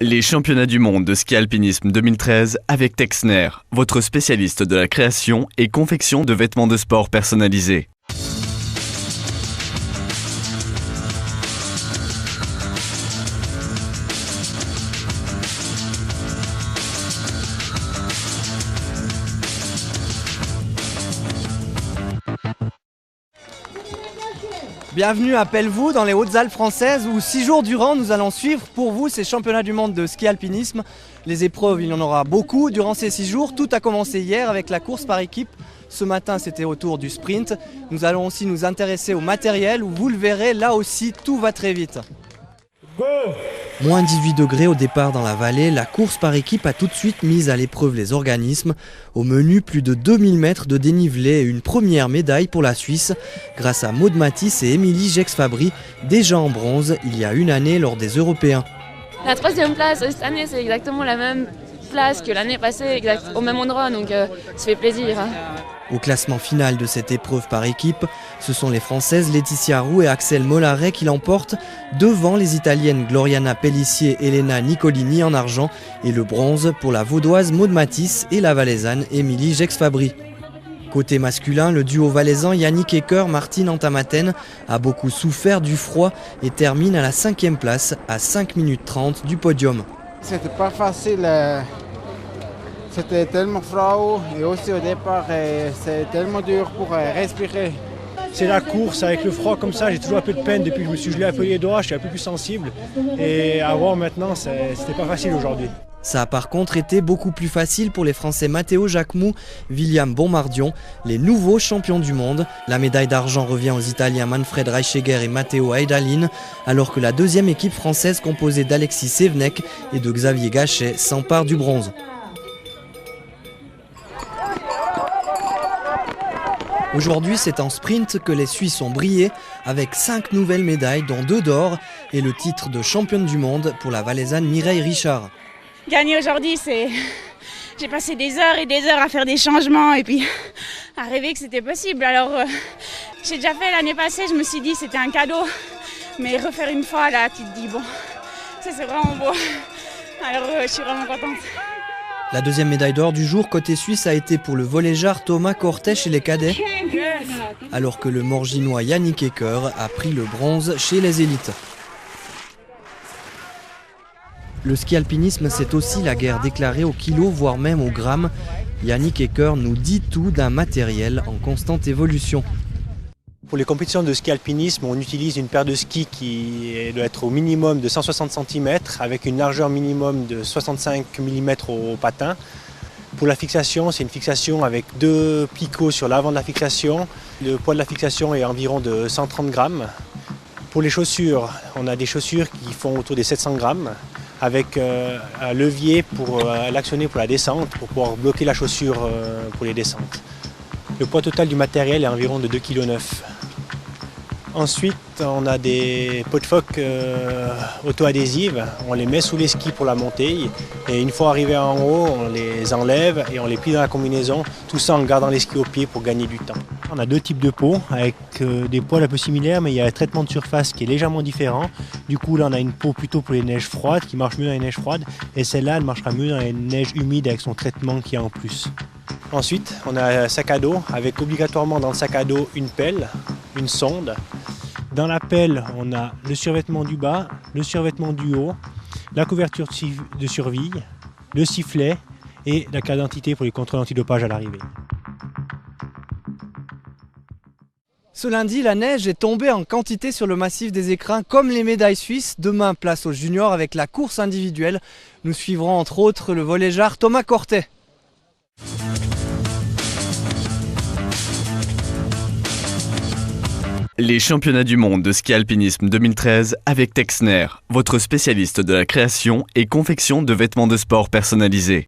Les championnats du monde de ski alpinisme 2013 avec Texner, votre spécialiste de la création et confection de vêtements de sport personnalisés. Bienvenue à Pelvoux dans les Hautes-Alpes françaises où 6 jours durant nous allons suivre pour vous ces championnats du monde de ski alpinisme. Les épreuves, il y en aura beaucoup durant ces 6 jours. Tout a commencé hier avec la course par équipe. Ce matin c'était au tour du sprint. Nous allons aussi nous intéresser au matériel où vous le verrez, là aussi tout va très vite. Moins 18 degrés au départ dans la vallée, la course par équipe a tout de suite mis à l'épreuve les organismes. Au menu, plus de 2000 mètres de dénivelé et une première médaille pour la Suisse grâce à Maud Matisse et Émilie Jex-Fabry, déjà en bronze il y a une année lors des Européens. La 3e place cette année, c'est exactement la même place que l'année passée, au même endroit, donc ça fait plaisir. Au classement final de cette épreuve par équipe, ce sont les Françaises Laetitia Roux et Axel Mollaret qui l'emportent, devant les Italiennes Gloriana Pellissier et Elena Nicolini en argent et le bronze pour la Vaudoise Maud Matisse et la Valaisanne Émilie Jex-Fabry. Côté masculin, le duo valaisan Yannick Ecker-Martine Antamaten a beaucoup souffert du froid et termine à la 5e place à 5 minutes 30 du podium. C'était pas facile. C'était tellement froid et aussi au départ, c'est tellement dur pour respirer. C'est la course avec le froid comme ça, j'ai toujours un peu de peine depuis que je me suis gelé un peu les doigts, je suis un peu plus sensible. Et avant maintenant, c'était pas facile aujourd'hui. Ça a par contre été beaucoup plus facile pour les Français Matteo Jacquemou, William Bonmardion, les nouveaux champions du monde. La médaille d'argent revient aux Italiens Manfred Reicheger et Matteo Aidalin, alors que la deuxième équipe française composée d'Alexis Sévenec et de Xavier Gachet s'empare du bronze. Aujourd'hui, c'est en sprint que les Suisses ont brillé avec 5 nouvelles médailles, dont 2 d'or et le titre de championne du monde pour la Valaisanne Mireille Richard. Gagner aujourd'hui, j'ai passé des heures et des heures à faire des changements et puis à rêver que c'était possible. Alors, j'ai déjà fait l'année passée, je me suis dit c'était un cadeau, mais refaire une fois là, tu te dis bon, ça c'est vraiment beau. Alors, je suis vraiment contente. La deuxième médaille d'or du jour côté suisse a été pour le volleyeur Thomas Cortet chez les cadets, alors que le morginois Yannick Ecker a pris le bronze chez les élites. Le ski alpinisme, c'est aussi la guerre déclarée au kilo, voire même au gramme. Yannick Ecker nous dit tout d'un matériel en constante évolution. Pour les compétitions de ski alpinisme, on utilise une paire de skis qui doit être au minimum de 160 cm avec une largeur minimum de 65 mm au patin. Pour la fixation, c'est une fixation avec 2 picots sur l'avant de la fixation. Le poids de la fixation est environ de 130 grammes. Pour les chaussures, on a des chaussures qui font autour des 700 grammes avec un levier pour l'actionner pour la descente, pour pouvoir bloquer la chaussure pour les descentes. Le poids total du matériel est environ de 2,9 kg. Ensuite, on a des pots de phoque auto-adhésives. On les met sous les skis pour la montée. Et une fois arrivés en haut, on les enlève et on les plie dans la combinaison. Tout ça en gardant les skis au pied pour gagner du temps. On a 2 types de pots avec des poils un peu similaires, mais il y a un traitement de surface qui est légèrement différent. Du coup, là, on a une peau plutôt pour les neiges froides, qui marche mieux dans les neiges froides. Et celle-là, elle marchera mieux dans les neiges humides avec son traitement qui est en plus. Ensuite, on a un sac à dos avec obligatoirement dans le sac à dos une pelle, une sonde. Dans la pelle, on a le survêtement du bas, le survêtement du haut, la couverture de survie, le sifflet et la carte d'identité pour les contrôles antidopage à l'arrivée. Ce lundi, la neige est tombée en quantité sur le massif des Écrins, comme les médailles suisses. Demain, place aux juniors avec la course individuelle. Nous suivrons entre autres le volleyeur Thomas Cortet. Les championnats du monde de ski alpinisme 2013 avec Texner, votre spécialiste de la création et confection de vêtements de sport personnalisés.